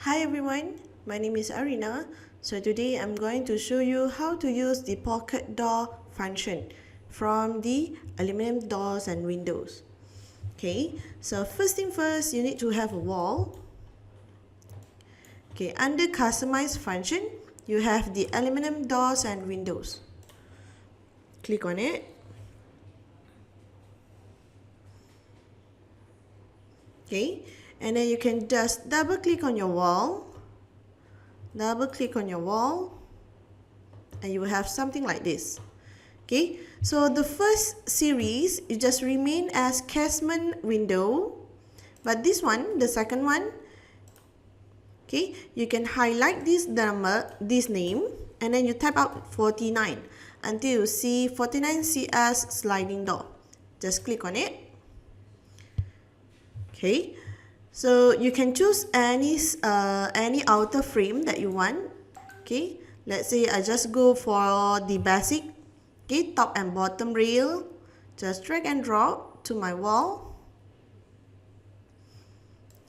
Hi everyone, my name is Arina. So today I'm going to show you how to use the pocket door function from the aluminum doors and windows. Okay, so first thing first, you need to have a wall. Okay, under customize function, you have the aluminum doors and windows. Click on it. Okay, and then you can just double click on your wall. Double click on your wall and you will have something like this. Okay, so the first series, it just remain as casement window, but this one, the second one, okay, you can highlight this number, this name, and then you type out 49 until you see 49 CS sliding door. Just click on it. Okay, so you can choose any outer frame that you want. Okay, let's say I just go for the basic. Okay, top and bottom rail. Just drag and drop to my wall.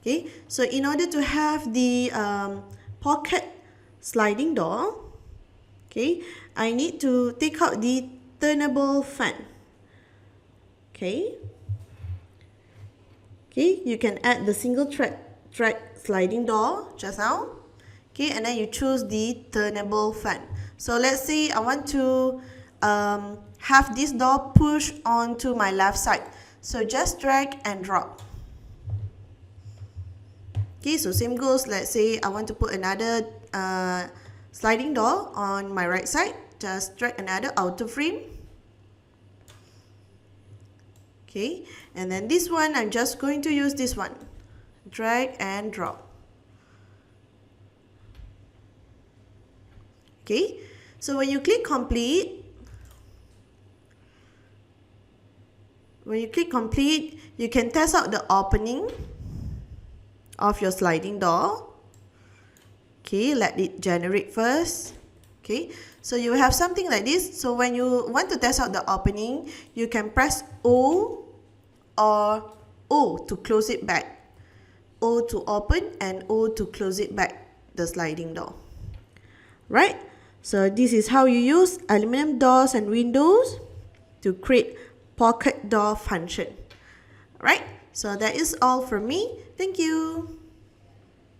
Okay, so in order to have the pocket sliding door, okay, I need to take out the turnable fan. Okay. Okay, you can add the single track sliding door just now. Okay, and then you choose the turnable fan. So let's say I want to have this door push onto my left side. So just drag and drop. Okay, so same goes. Let's say I want to put another sliding door on my right side. Just drag another outer frame. Okay, and then this one, I'm just going to use this one. Drag and drop. Okay, so when you click complete, you can test out the opening of your sliding door. Okay, let it generate first. Okay, so you have something like this. So when you want to test out the opening, you can press O or O to close it back. O to open and O to close it back, the sliding door. Right? So this is how you use aluminum doors and windows to create pocket door function. Right? So that is all from me. Thank you.